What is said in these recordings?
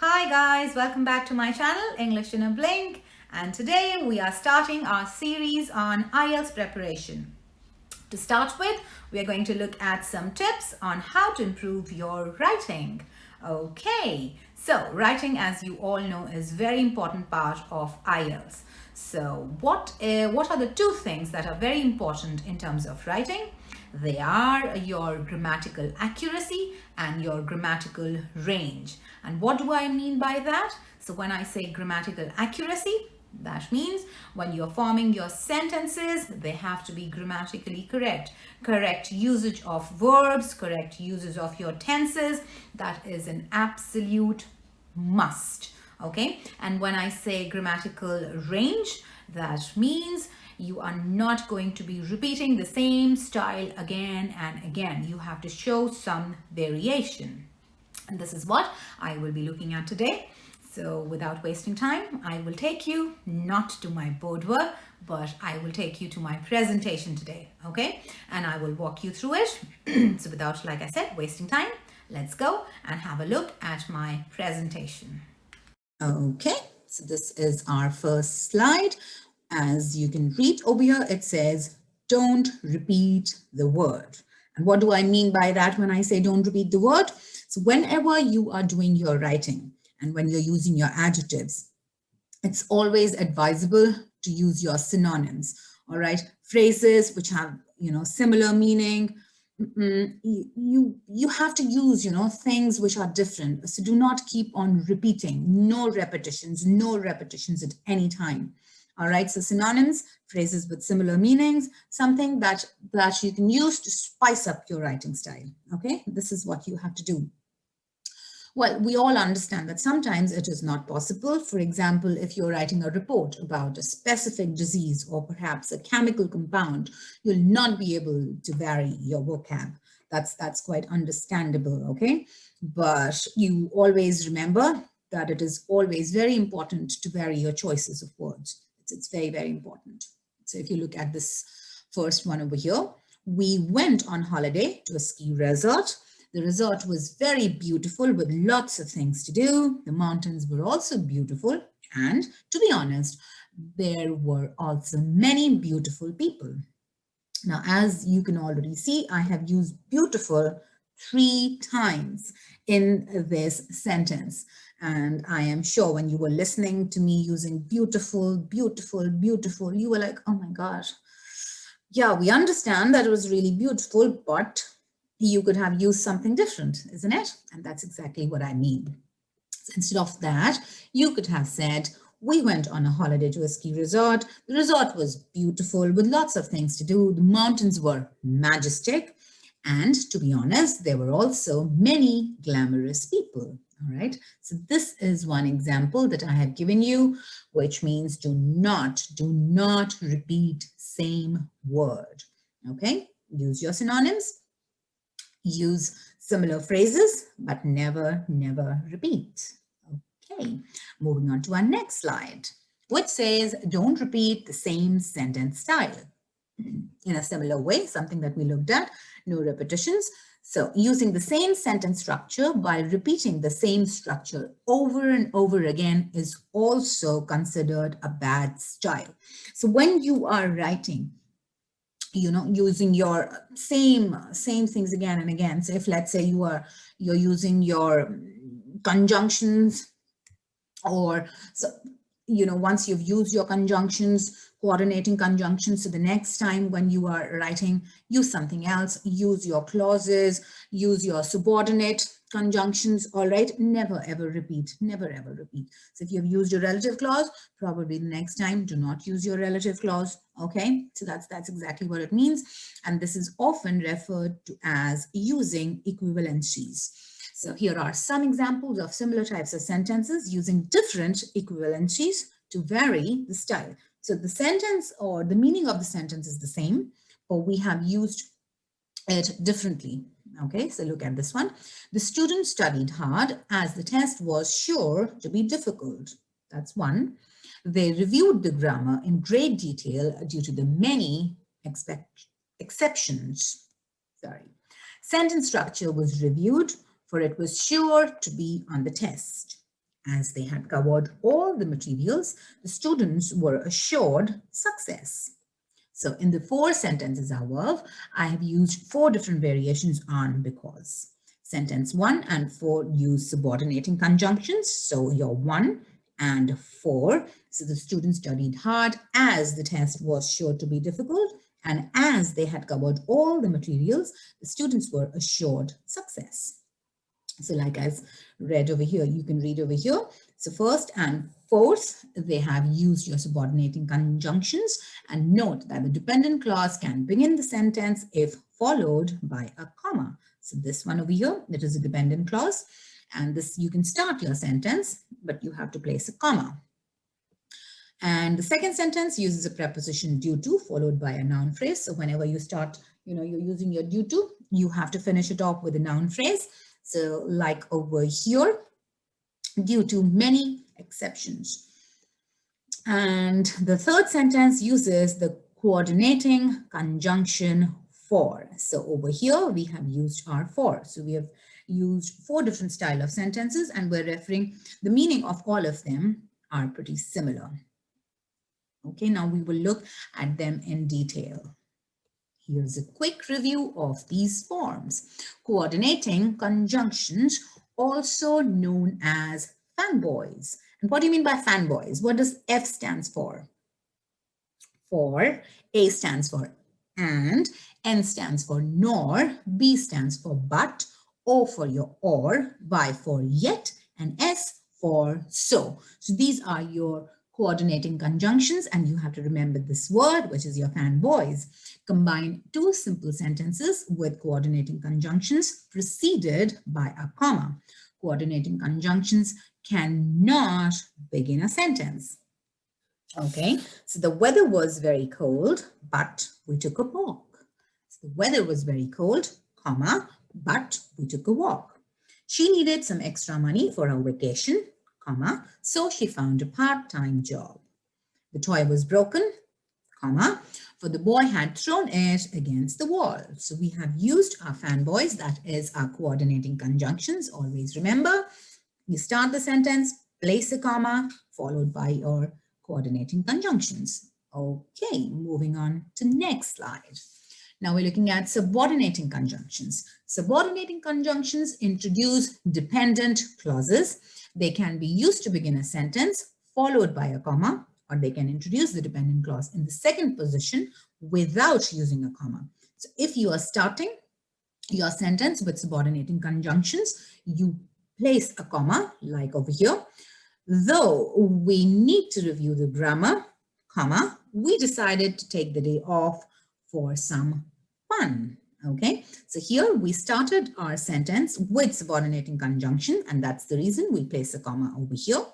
Hi guys, welcome back to my channel English in a Blink, and today we are starting our series on IELTS preparation. To start with, we are going to look at some tips on how to improve your writing. Okay, so writing, as you all know, is very important part of IELTS. So what are the two things that are very important in terms of writing? They are your grammatical accuracy and your grammatical range. And what do I mean by that? So when I say grammatical accuracy, that means when you're forming your sentences, they have to be grammatically correct. Correct usage of verbs, correct usage of your tenses, that is an absolute must. Okay, and when I say grammatical range, that means you are not going to be repeating the same style again and again. You have to show some variation. And this is what I will be looking at today. So without wasting time, I will take you not to my board work, but I will take you to my presentation today, okay? And I will walk you through it. So without, like I said, wasting time, let's go and have a look at my presentation. Okay, so this is our first slide. As you can read over here, it says, don't repeat the word. And what do I mean by that when I say don't repeat the word? So whenever you are doing your writing and when you're using your adjectives, it's always advisable to use your synonyms, all right? Phrases which have, similar meaning. You have to use, things which are different. So do not keep on repeating. No repetitions at any time. All right, so synonyms, phrases with similar meanings, something that you can use to spice up your writing style. Okay, this is what you have to do. Well, we all understand that sometimes it is not possible. For example, if you're writing a report about a specific disease or perhaps a chemical compound, you'll not be able to vary your vocab. That's quite understandable, okay? But you always remember that it is always very important to vary your choices of words. It's very, very important. So if you look at this first one over here, we went on holiday to a ski resort. The resort was very beautiful with lots of things to do. The mountains were also beautiful. And to be honest, there were also many beautiful people. Now, as you can already see, I have used beautiful 3 times in this sentence. And I am sure when you were listening to me using beautiful, beautiful, beautiful, you were like, oh my gosh. Yeah, we understand that it was really beautiful, but you could have used something different, isn't it? And that's exactly what I mean. So instead of that, you could have said, we went on a holiday to a ski resort. The resort was beautiful with lots of things to do. The mountains were majestic. And to be honest, there were also many glamorous people. All right. So this is one example that I have given you, which means do not repeat same word. Okay. Use your synonyms. Use similar phrases, but never repeat. Okay, moving on to our next slide, which says don't repeat the same sentence style. In a similar way, something that we looked at, no repetitions. So using the same sentence structure while repeating the same structure over and over again is also considered a bad style. So when you are writing, using your same things again and again. So if let's say you're using your conjunctions, or so once you've used your conjunctions, coordinating conjunctions, so the next time when you are writing, use something else, use your clauses, use your subordinate conjunctions. All right, never ever repeat. So if you've used your relative clause, probably the next time do not use your relative clause. Okay, so that's exactly what it means, and this is often referred to as using equivalencies. So here are some examples of similar types of sentences using different equivalencies to vary the style. So the sentence or the meaning of the sentence is the same, but we have used it differently. Okay, so look at this one. The student studied hard as the test was sure to be difficult. That's one. They reviewed the grammar in great detail due to the many exceptions. Sorry. Sentence structure was reviewed, for it was sure to be on the test. As they had covered all the materials, the students were assured success. So in the 4 sentences above, I have used 4 different variations on because. Sentence 1 and 4 use subordinating conjunctions. So your 1 and 4. So the students studied hard as the test was sure to be difficult. And as they had covered all the materials, the students were assured success. So like I've read over here, you can read over here. So first and fourth, they have used your subordinating conjunctions, and note that the dependent clause can begin the sentence if followed by a comma. So this one over here, that is a dependent clause, and this you can start your sentence, but you have to place a comma. And the second sentence uses a preposition due to followed by a noun phrase. So whenever you start, you're using your due to, you have to finish it off with a noun phrase. So like over here, due to many exceptions. And the third sentence uses the coordinating conjunction for. So over here, we have used our for. So we have used 4 different style of sentences, and we're referring, the meaning of all of them are pretty similar. Okay, now we will look at them in detail. Here's a quick review of these forms. Coordinating conjunctions, also known as fanboys. And what do you mean by fanboys? What does F stands for? For, A stands for and, N stands for nor, B stands for but, O for your or, Y for yet, and S for so. So these are your coordinating conjunctions, and you have to remember this word, which is your fanboys. Combine 2 simple sentences with coordinating conjunctions preceded by a comma. Coordinating conjunctions cannot begin a sentence. Okay, so the weather was very cold, but we took a walk. So the weather was very cold, comma, but we took a walk. She needed some extra money for her vacation, comma, so she found a part-time job. The toy was broken, comma, for the boy had thrown it against the wall. So we have used our fanboys, that is our coordinating conjunctions. Always remember, you start the sentence, place a comma, followed by your coordinating conjunctions. Okay, moving on to next slide. Now we're looking at subordinating conjunctions. Subordinating conjunctions introduce dependent clauses. They can be used to begin a sentence followed by a comma, or they can introduce the dependent clause in the second position without using a comma. So if you are starting your sentence with subordinating conjunctions, you place a comma like over here. Though we need to review the grammar, comma, we decided to take the day off for some fun. Okay, so here we started our sentence with subordinating conjunction, and that's the reason we place a comma over here.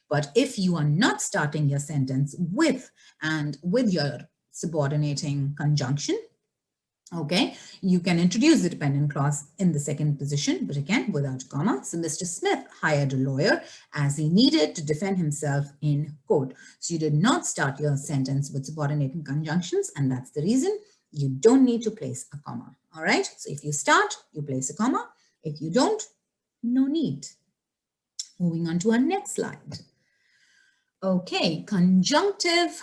But if you are not starting your sentence with your subordinating conjunction, okay, you can introduce the dependent clause in the second position, but again, without a comma. So Mr. Smith hired a lawyer as he needed to defend himself in court. So you did not start your sentence with subordinating conjunctions, and that's the reason you don't need to place a comma. All right, so if you start, you place a comma. If you don't, no need. Moving on to our next slide. Okay, conjunctive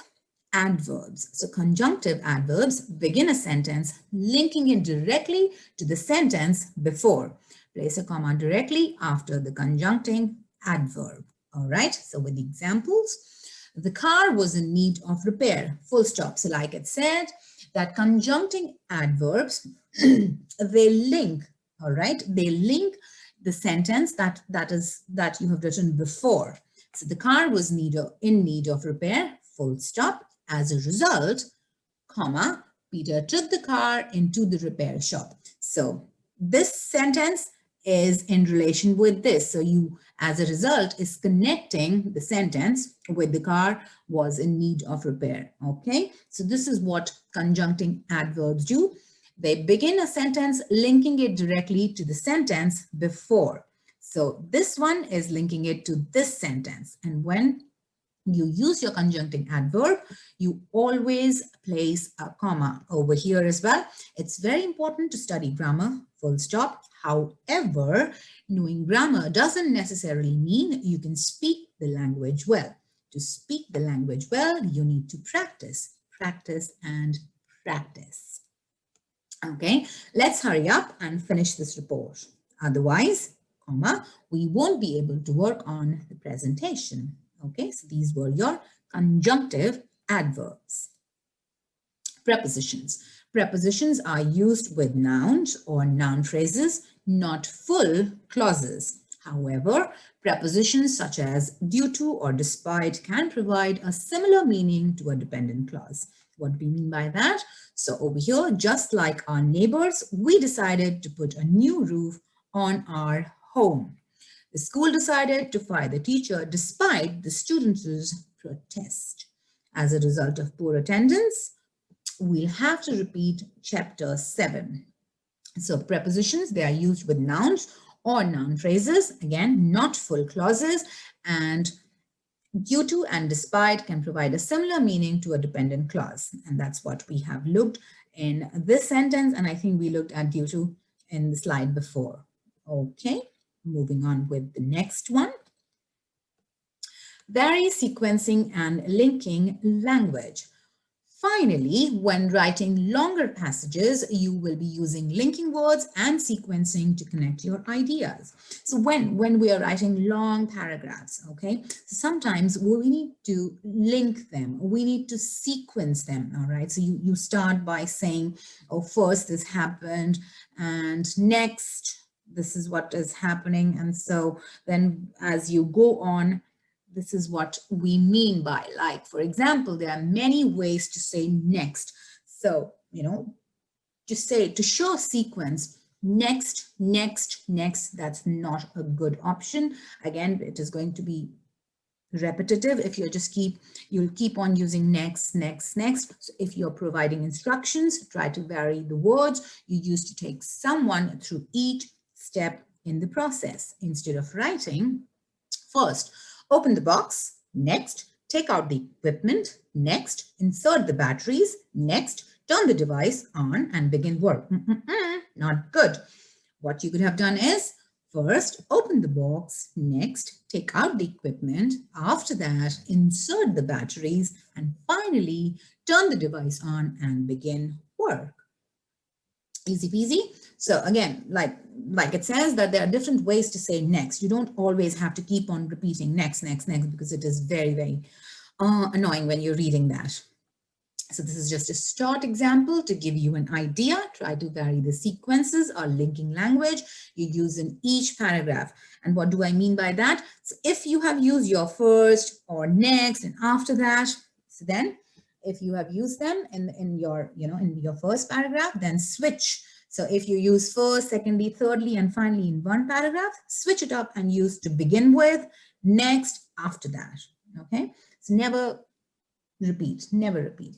adverbs. So conjunctive adverbs begin a sentence linking it directly to the sentence before. Place a comma directly after the conjuncting adverb. All right, so with the examples, the car was in need of repair, full stop. So like it said, that conjuncting adverbs, they link, all right, they link the sentence that you have written before. So the car was in need of repair, full stop. As a result, comma, Peter took the car into the repair shop. So this sentence is in relation with this. So you, as a result, is connecting the sentence with the car was in need of repair. Okay, so this is what conjuncting adverbs do. They begin a sentence linking it directly to the sentence before. So this one is linking it to this sentence. And when you use your conjuncting adverb, you always place a comma over here as well. It's very important to study grammar, full stop. However, knowing grammar doesn't necessarily mean you can speak the language well. To speak the language well, you need to practice, practice, and practice. Okay, let's hurry up and finish this report. Otherwise, we won't be able to work on the presentation. Okay, so these were your conjunctive adverbs. Prepositions. Prepositions are used with nouns or noun phrases, not full clauses. However, prepositions such as due to or despite can provide a similar meaning to a dependent clause. What do we mean by that? So over here, just like our neighbors, we decided to put a new roof on our home. The school decided to fire the teacher despite the students' protest. As a result of poor attendance, we'll have to repeat chapter 7. So prepositions, they are used with nouns or noun phrases, again, not full clauses, and due to and despite can provide a similar meaning to a dependent clause. And that's what we have looked in this sentence. And I think we looked at due to in the slide before. Okay, moving on with the next one. Vary sequencing and linking language. Finally, when writing longer passages, you will be using linking words and sequencing to connect your ideas. So when we are writing long paragraphs, okay, so sometimes we need to link them, we need to sequence them, all right? So you start by saying, oh, first this happened, and next, this is what is happening. And so then as you go on, this is what we mean by, like, for example, there are many ways to say next. So, to show a sequence, next, next, next, that's not a good option. Again, it is going to be repetitive if you'll keep on using next, next, next. So if you're providing instructions, try to vary the words you use to take someone through each step in the process. Instead of writing, first, open the box, next, take out the equipment, next, insert the batteries, next, turn the device on and begin work. Not good. What you could have done is, first, open the box, next, take out the equipment, after that, insert the batteries, and finally, turn the device on and begin work. Easy peasy. So again, like it says that there are different ways to say next. You don't always have to keep on repeating next, next, next, because it is very, very annoying when you're reading that. So this is just a short example to give you an idea. Try to vary the sequences or linking language you use in each paragraph. And what do I mean by that? So if you have used your first or next and after that, so then if you have used them in your first paragraph, then switch. So if you use first, secondly, thirdly, and finally in one paragraph, switch it up and use to begin with, next, after that. Okay, so never repeat,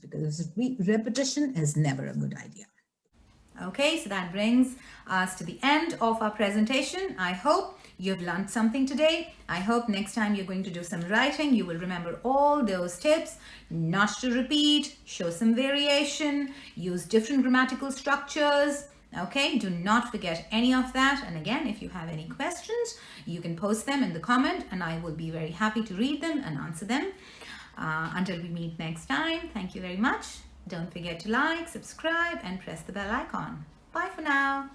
because repetition is never a good idea. Okay, so that brings us to the end of our presentation. I hope you've learned something today. I hope next time you're going to do some writing, you will remember all those tips, not to repeat, show some variation, use different grammatical structures. Okay, do not forget any of that. And again, if you have any questions, you can post them in the comment and I will be very happy to read them and answer them. Until we meet next time, thank you very much. Don't forget to like, subscribe, and press the bell icon. Bye for now.